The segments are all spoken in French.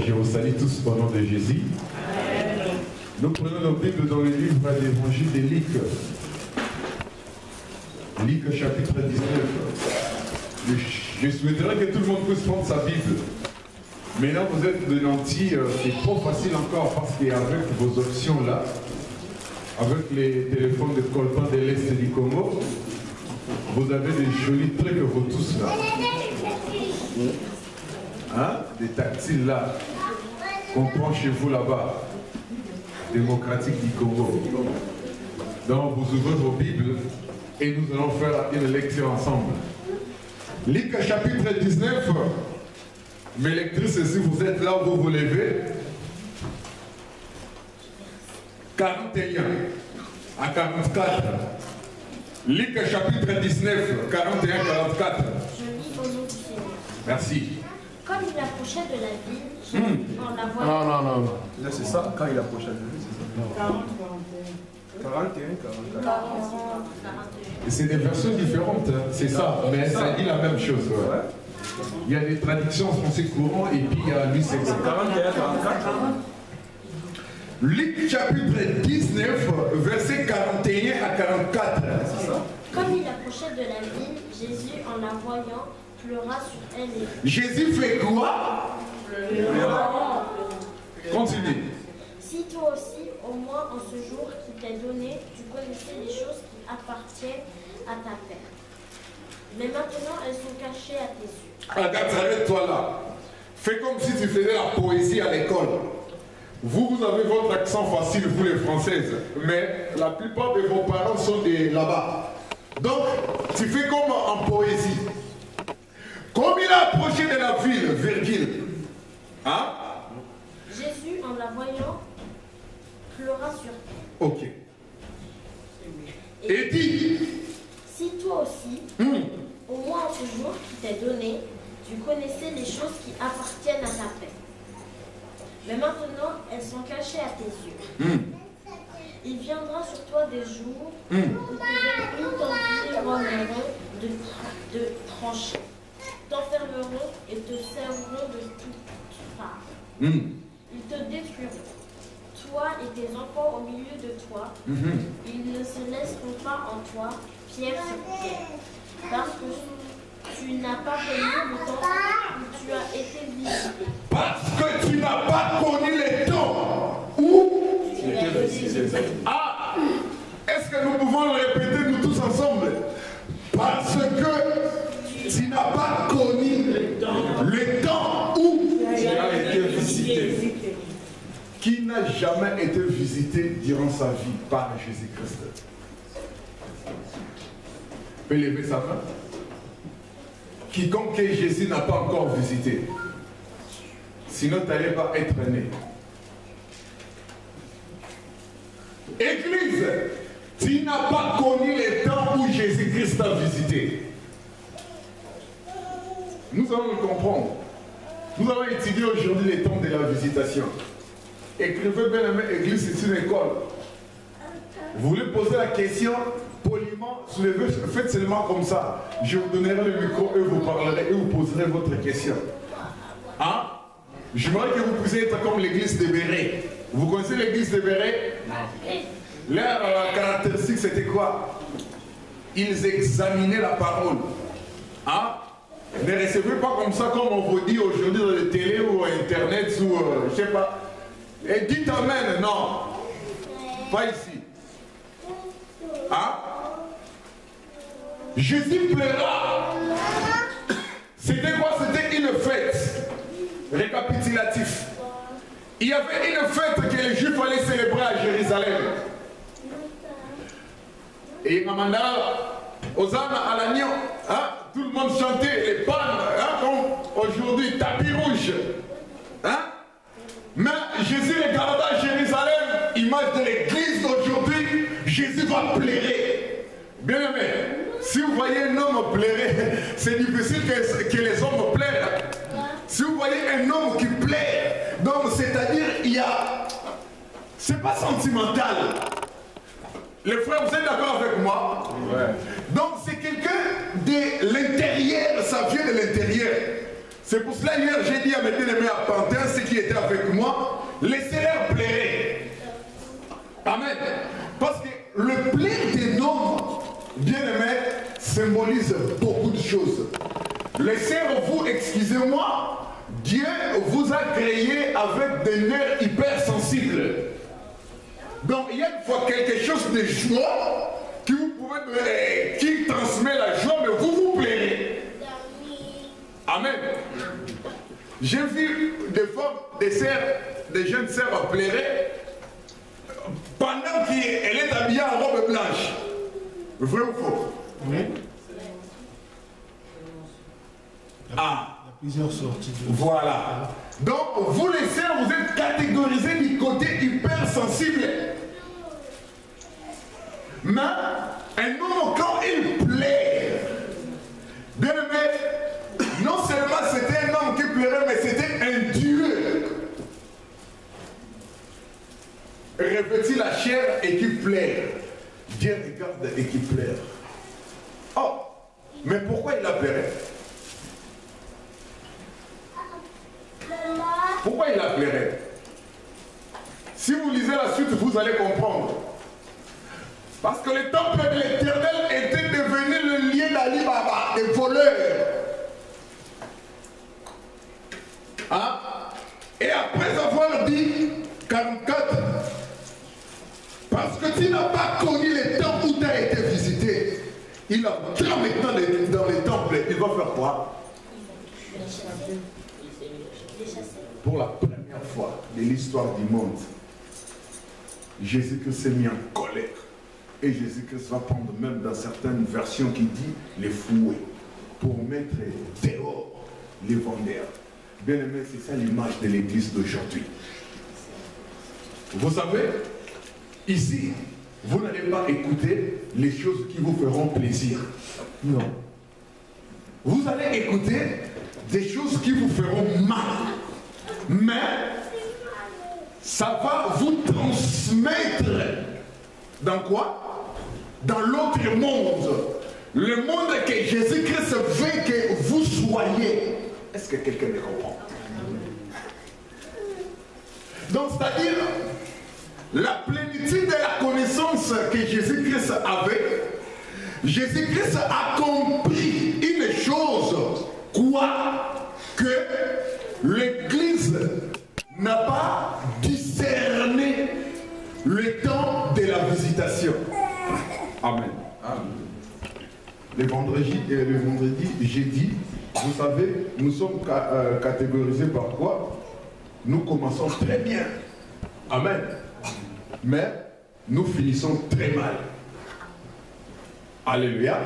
je vous salue tous au nom de Jésus. Nous prenons nos Bibles dans le livre de l'évangile de Luc. Luc chapitre 19. Je souhaiterais que tout le monde puisse prendre sa Bible. Maintenant vous êtes de nantis, c'est trop facile encore parce qu'avec vos options là, avec les téléphones de Colpan de l'Est du Congo, vous avez des jolis trucs vous tous là. Hein? Des tactiles là, qu'on prend chez vous là-bas, démocratique du Congo. Donc vous ouvrez vos Bibles et nous allons faire une lecture ensemble. Luc chapitre 19, mes lectrices, si vous êtes là, vous vous levez. 41 à 44. Luc chapitre 19, 41-44. Je lis au nom du Seigneur. Merci. Comme il approchait de la ville, Jésus en la voyant. Non. Là, c'est ça, quand il approchait de lui, c'est ça. 41, 41. C'est des versions différentes, hein. C'est ça, mais ça dit la même chose. Ouais. Il y a des traductions en français courant et puis il y a lui c'est 41, 44. Luc chapitre 19, verset 41 à 44. C'est ça. Comme il approchait de la ville, Jésus en la voyant pleura sur elle et Jésus fait quoi? Continue. Si toi aussi, au moins en ce jour qui t'est donné, tu connaissais les choses qui appartiennent à ta paix. Mais maintenant, elles sont cachées à tes yeux. Regarde, arrête-toi là. Fais comme si tu faisais la poésie à l'école. Vous avez votre accent facile, vous les Françaises, mais la plupart de vos parents sont là-bas. Donc, tu fais comme en poésie. Comme il a approché de la ville, virgule. Hein? Jésus, en la voyant, pleura sur elle. Ok. Et dit, Si toi aussi, au moins en ce jour qui t'est donné, tu connaissais les choses qui appartiennent à ta paix. Mais maintenant, elles sont cachées à tes yeux. Il viendra sur toi des jours où tes ennemis t'environneront de tranchées, t'enfermeront et te serviront de toutes parts. Ils te détruiront, toi et tes enfants au milieu de toi. Ils ne se laisseront pas en toi, pierre sur pierre, parce que tu n'as pas connu le temps où tu as été visité. parce que tu n'as pas connu les temps où Tu as été visité. Ah, est-ce que nous pouvons le répéter nous tous ensemble? Parce que tu n'as pas connu le temps où Tu as été visité. qui n'a jamais été visité durant sa vie par Jésus-Christ. Peut lever sa main. Quiconque Jésus n'a pas encore visité. Sinon, tu n'allais pas être né. Église, tu n'as pas connu les temps où Jésus-Christ t'a visité. Nous allons le comprendre. Nous allons étudier aujourd'hui les temps de la visitation. Écrivez bien aimé, Église, c'est une école. Vous voulez poser la question poliment, soulevez, faites seulement comme ça. Je vous donnerai le micro et vous parlerez et vous poserez votre question. Hein? J'aimerais que vous puissiez être comme l'église de Béret. Vous connaissez l'église de Béret? Leur caractéristique c'était quoi? Ils examinaient la parole. Hein? Ne recevez pas comme ça comme on vous dit aujourd'hui dans les télé ou internet ou je sais pas. Et dites amen, non. Pas ici. Hein? Jésus pleura. C'était quoi? C'était une fête. Récapitulatif. Il y avait une fête que les Juifs allaient célébrer à Jérusalem. Et Mamanda, Hosanna à l'agneau, hein? Tout le monde chantait les pannes, hein? Comme aujourd'hui, tapis rouge. Hein? Mais Jésus regarda à Jérusalem, image de l'église d'aujourd'hui, Jésus va pleurer. Bien aimé, si vous voyez un homme pleurer, c'est difficile que les hommes pleurent. Si vous voyez un homme qui pleure, donc c'est-à-dire il y a... C'est pas sentimental. Les frères, vous êtes d'accord avec moi? Ouais. Donc c'est quelqu'un de l'intérieur, ça vient de l'intérieur. C'est pour cela hier j'ai dit à mes bien-aimés à Pantin, ceux qui étaient laissez-leur plairer. Amen. Parce que le plaire des hommes, bien aimé, symbolise beaucoup de choses. Les sœurs, vous, excusez-moi, Dieu vous a créé avec des nerfs hypersensibles. Donc il y a une fois quelque chose de joie qui transmet la joie, mais vous vous plairez. Amen. J'ai vu des femmes, des sœurs, des jeunes sœurs pleurer pendant qu'elle est habillée en robe blanche. Vrai ou faux? Oui. Ah. Il y a plusieurs sorties. Voilà. Donc, vous les sœurs, vous êtes catégorisés du côté hypersensible. Mais, un homme, quand il plaît, bien aimé, non seulement c'était un homme qui plairait, mais c'était un Dieu. Revêtit la chair et qui plaît. Dieu regarde et qui plaît. Oh, mais pourquoi il a pleuré? Pourquoi il a pleuré? Si vous lisez la suite, vous allez comprendre. Parce que le temple de l'Éternel était devenu le lieu d'Ali Baba, des voleurs. Hein? Et après avoir dit 44, parce que tu n'as pas connu les temps où tu as été visité, il entre maintenant dans les temples, il va faire quoi? Pour la première fois de l'histoire du monde, Jésus-Christ s'est mis en colère. Et Jésus-Christ va prendre même dans certaines versions qui dit les fouets pour mettre dehors les vendeurs. Bien aimé, c'est ça l'image de l'église d'aujourd'hui. Vous savez, ici, vous n'allez pas écouter les choses qui vous feront plaisir. Non. Vous allez écouter des choses qui vous feront mal. Mais ça va vous transmettre dans quoi? Dans l'autre monde. Le monde que Jésus-Christ veut que vous soyez. Est-ce que quelqu'un me comprend? Donc, c'est-à-dire, la plénitude de la connaissance que Jésus-Christ avait, Jésus-Christ a compris une chose, quoi? Que l'Église n'a pas discerné le temps de la visitation. Amen. Le vendredi, jeudi, vous savez, nous sommes catégorisés par quoi? Nous commençons très bien. Amen. Mais nous finissons très mal. Alléluia.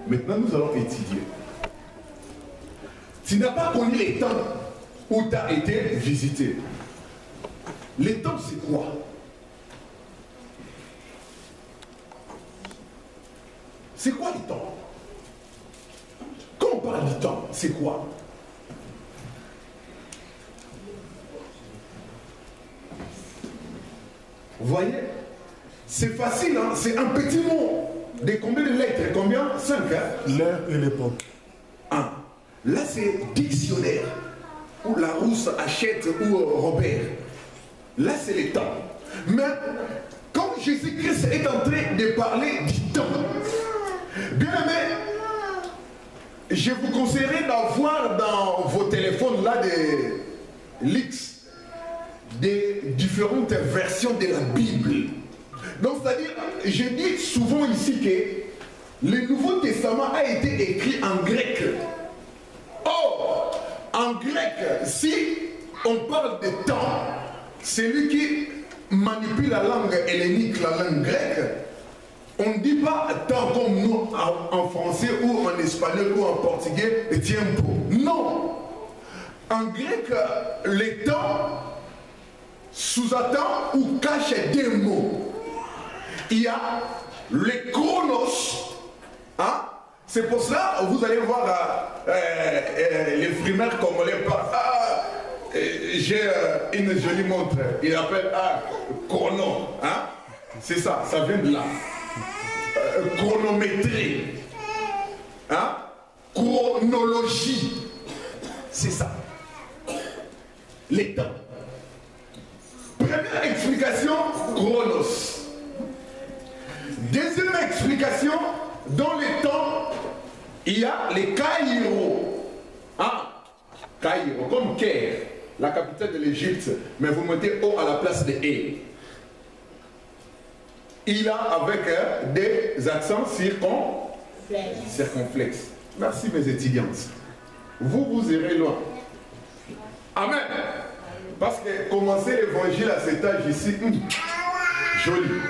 Maintenant, nous allons étudier. Tu n'as pas connu les temps où tu as été visité. Les temps, c'est quoi? C'est quoi les temps? Quand on parle du temps, c'est quoi? Vous voyez? C'est facile, hein? C'est un petit mot. De combien de lettres? Combien? 5, hein? L'heure et l'époque. 1. Là, c'est dictionnaire. Ou Larousse achète, ou Robert. Là, c'est les temps. Mais, quand Jésus-Christ est en train de parler du temps, bien aimé, je vous conseillerais d'avoir dans vos téléphones là des leaks, des différentes versions de la Bible. Donc, c'est-à-dire, je dis souvent ici que le Nouveau Testament a été écrit en grec. Or, en grec, si on parle de temps, celui qui manipule la langue hellénique, la langue grecque, on ne dit pas temps comme nous en français ou en espagnol ou en portugais, tiempo. Non. En grec, le temps sous-attend ou cache des mots. Il y a le chronos. Hein? C'est pour cela vous allez voir les frimaires congolais par j'ai une jolie montre. Il appelle chrono. Hein? C'est ça, ça vient de là. Chronométrie. Hein? Chronologie. C'est ça. Les temps. Première explication, chronos. Deuxième explication, dans les temps, il y a les Caïro. Ah, Caïro, comme Caire, la capitale de l'Égypte, mais vous mettez O à la place de E. Il a avec des accents circonflexes. Merci mes étudiantes. Vous irez loin. Amen. Parce que commencer l'évangile à cet âge ici, joli.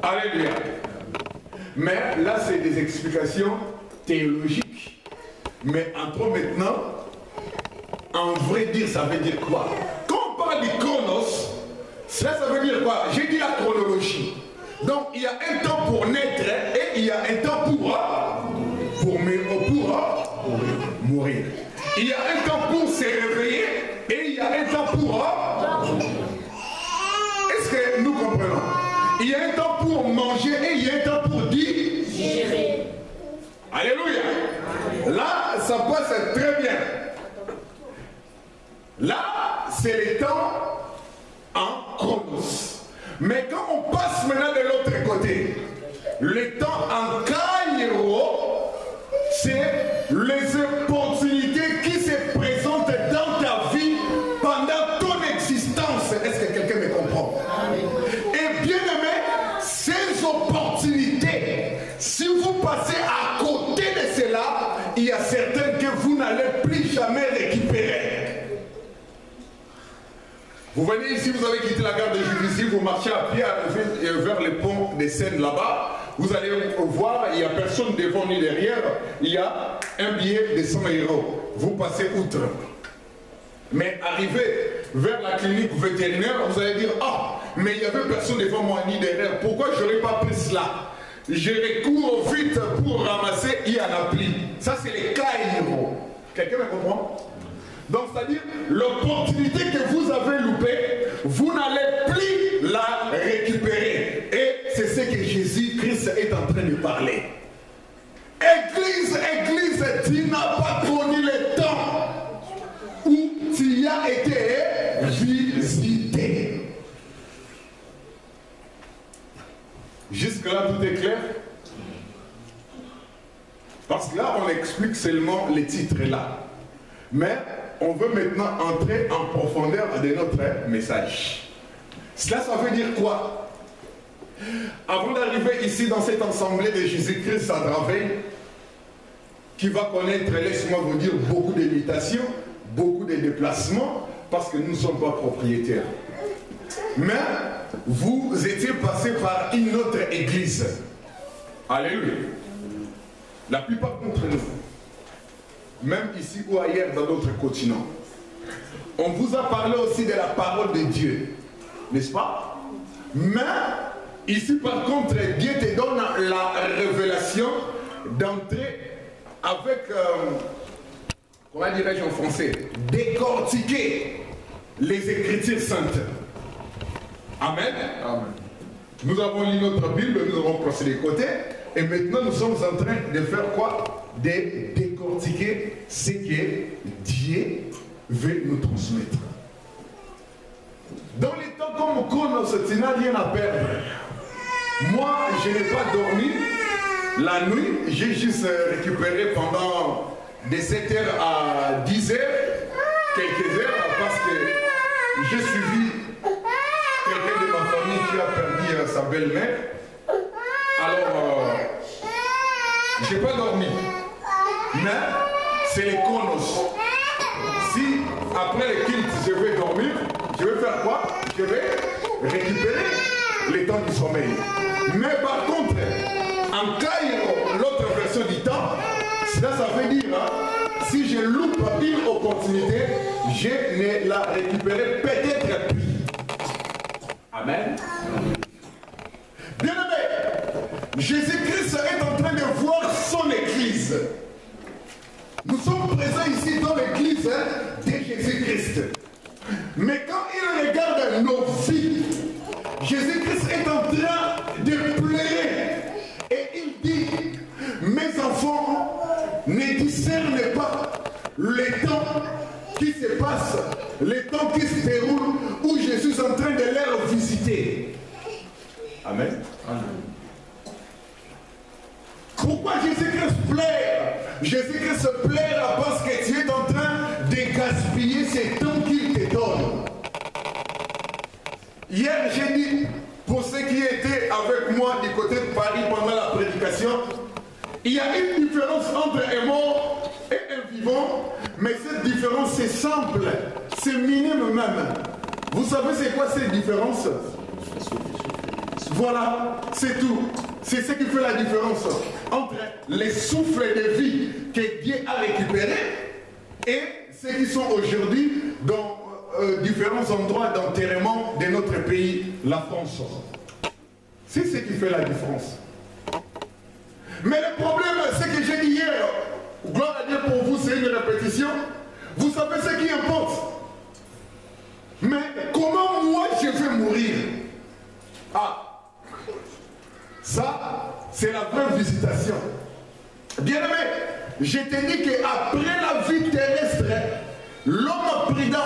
Alléluia. Mais là, c'est des explications théologiques. Mais entre maintenant, en vrai dire, ça veut dire quoi? Quand on parle du chronos, ça veut dire quoi? J'ai dit la chronologie. Donc, il y a un temps pour naître et il y a un temps pour mourir. Il y a un temps pour se réveiller et il y a un temps pour... Est-ce que nous comprenons? Il y a un temps pour manger et il y a un temps pour digérer. Alléluia. Là, ça passe très bien. Là, c'est le temps en chronos. Mais quand on passe maintenant de l'autre côté, le temps en Caïro, c'est les opportunités qui se présentent dans ta vie pendant ton existence. Est-ce que quelqu'un me comprend? Et bien aimé, ces opportunités, si vous passez à côté de cela, il y a certaines que vous n'allez plus jamais récupérer. Vous venez ici, vous avez quitté la gare de Juvisy, vous marchez à pied vers le pont des Seines là-bas. Vous allez voir, il n'y a personne devant ni derrière. Il y a un billet de 100 €. Vous passez outre. Mais arrivé vers la clinique vétérinaire, vous allez dire, ah, mais il n'y avait personne devant moi ni derrière. Pourquoi je n'aurais pas pris cela? Je recours vite pour ramasser, il n'y en a plus. Ça, c'est les Caïro. Quelqu'un me comprend? Donc, c'est-à-dire, l'opportunité que vous avez loupée, vous n'allez plus la récupérer. Et c'est ce que Jésus-Christ est en train de parler. Église, Église, tu n'as pas connu le temps où tu as été visité. Jusque-là, tout est clair? Parce que là, on explique seulement les titres là. Mais on veut maintenant entrer en profondeur de notre message. Cela, ça veut dire quoi? Avant d'arriver ici dans cette assemblée de Jésus-Christ à Draveil, qui va connaître, laisse-moi vous dire, beaucoup d'imitations, beaucoup de déplacements, parce que nous ne sommes pas propriétaires. Mais vous étiez passé par une autre église. Alléluia. La plupart d'entre nous, même ici ou ailleurs dans d'autres continents, on vous a parlé aussi de la parole de Dieu, n'est-ce pas? Mais ici par contre, Dieu te donne la révélation d'entrer avec, comment dirais-je en français, décortiquer les Écritures saintes. Amen. Amen. Nous avons lu notre Bible, nous avons procédé de côté, et maintenant nous sommes en train de faire quoi? De décortiquer ce que Dieu veut nous transmettre. Dans les temps comme Chronos, tu n'as rien à perdre. Moi, je n'ai pas dormi la nuit, j'ai juste récupéré pendant de 7h à 10h, quelques heures, parce que j'ai suivi quelqu'un de ma famille qui a perdu sa belle-mère. Alors, je n'ai pas dormi. Mais c'est les chronos. Si après le culte je vais dormir, je vais faire quoi? Je vais récupérer les temps du sommeil. Mais par contre, en Caïro, l'autre version du temps, ça veut dire, si je loupe une opportunité, je ne la récupérerai peut-être plus. Amen. Bien aimé, Jésus-Christ est en train de voir son église. Nous sommes présents ici dans l'église de Jésus-Christ. Mais quand il regarde nos vies, Jésus-Christ est en train de pleurer. Et il dit, mes enfants, ne discernent pas les temps qui se passent, les temps qui se déroulent, où je je suis en train de les visiter. Amen. Amen. Pourquoi Jésus-Christ pleure? Jésus-Christ se pleure parce que tu es en train de gaspiller ce temps qu'il te donne. Hier, j'ai dit, pour ceux qui étaient avec moi du côté de Paris pendant la prédication, il y a une différence entre un mort et un vivant, mais cette différence c'est simple, c'est minime même. Vous savez c'est quoi cette différence? Voilà, c'est tout. C'est ce qui fait la différence entre les souffles de vie que Dieu a récupérés et ceux qui sont aujourd'hui dans différents endroits d'enterrement de notre pays, la France. C'est ce qui fait la différence. Mais le problème, c'est que j'ai dit hier, gloire à Dieu pour vous, c'est une répétition. Vous savez ce qui importe. Mais comment moi je vais mourir? Ah, ça, c'est la vraie visitation. Bien-aimé, je te dis qu'après la vie terrestre, l'homme prudent,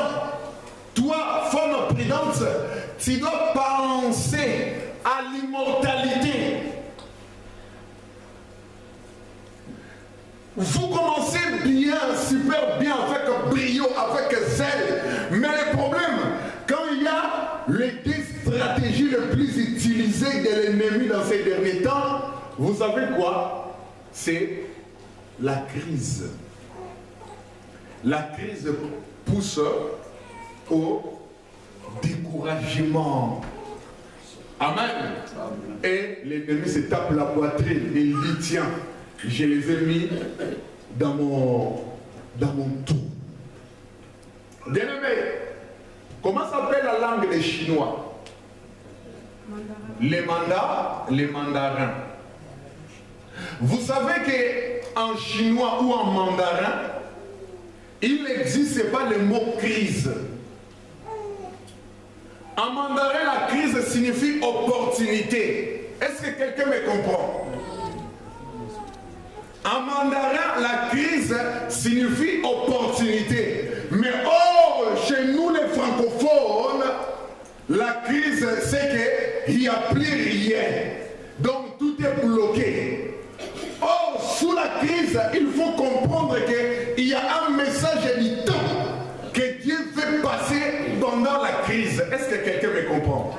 toi, femme prudente, tu dois penser à l'immortalité. Vous commencez bien, super bien, avec brio, avec zèle. Mais le problème, quand il y a les deux stratégies les plus utilisées de l'ennemi dans ces derniers temps, vous savez quoi? C'est la crise. La crise pousse au découragement. Amen. Et l'ennemi se tape la poitrine et il dit, tiens, je les ai mis dans mon tout. Bien-aimé, comment s'appelle la langue des Chinois? Les mandarins. Vous savez qu'en chinois ou en mandarin, il n'existe pas le mot crise. En mandarin, la crise signifie opportunité. Est-ce que quelqu'un me comprend? En mandarin, la crise signifie opportunité. Mais chez nous les francophones, la crise c'est qu'il n'y a plus rien. Donc tout est bloqué. Or, sous la crise, il faut comprendre qu'il y a un message du temps que Dieu veut passer pendant la crise. Est-ce que quelqu'un me comprend?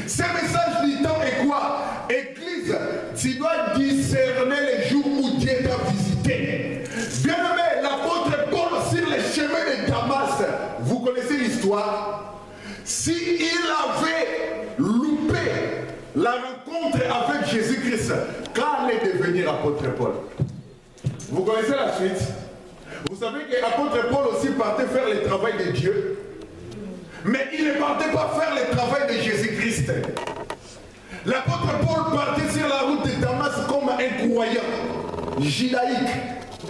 Ce message du temps est quoi? Église, tu dois discerner les jours où Dieu t'a visité. Bien-aimé, l'apôtre Paul sur les chemins de Damas, vous connaissez l'histoire? S'il avait loupé la rencontre avec Jésus-Christ, quand allait devenir apôtre Paul? Vous connaissez la suite? Vous savez que l'apôtre Paul aussi partait faire le travail de Dieu. Mais il ne partait pas faire le travail de Jésus-Christ. L'apôtre Paul partait sur la route de Damas comme un croyant, judaïque,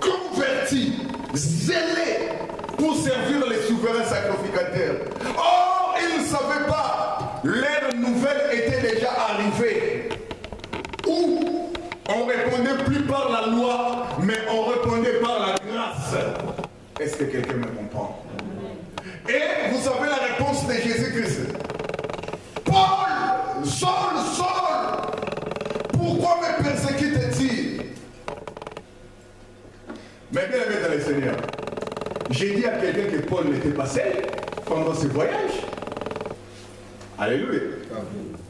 converti, zélé pour servir les souverains sacrificateurs. Or, il ne savait pas, l'ère nouvelle était déjà arrivée, où on ne répondait plus par la loi, mais on répondait par la grâce. Est-ce que quelqu'un me comprend? Et vous savez la réponse de Jésus-Christ. Paul, Saul, pourquoi me persécutes-tu? Mais bien aimé dans le Seigneur, j'ai dit à quelqu'un que Paul n'était pas seul pendant ce voyage. Alléluia.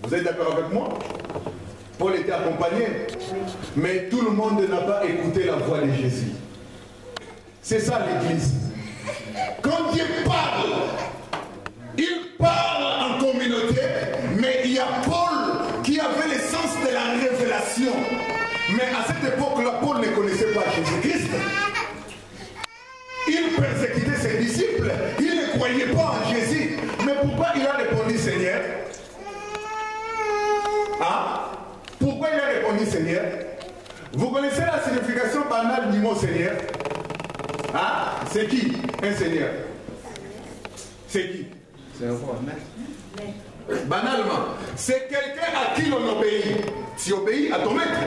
Vous êtes d'accord avec moi? Paul était accompagné, mais tout le monde n'a pas écouté la voix de Jésus. C'est ça l'Église. Quand Dieu parle, il parle en communauté, mais il y a Paul qui avait le sens de la révélation. Mais à cette époque-là, Paul ne connaissait pas Jésus-Christ. Il persécutait ses disciples. Il ne croyait pas en Jésus. Mais pourquoi il a répondu Seigneur? Ah? Pourquoi il a répondu Seigneur? Vous connaissez la signification banale du mot Seigneur? Ah? C'est qui un Seigneur? C'est qui? C'est un roi. Banalement, c'est quelqu'un à qui l'on obéit. Tu obéis à ton maître.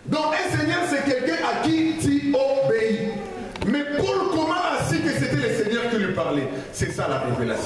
Donc un Seigneur, c'est quelqu'un à qui tu obéis. Mais Paul, comment a su que c'était le Seigneur qui lui parlait? C'est ça la révélation.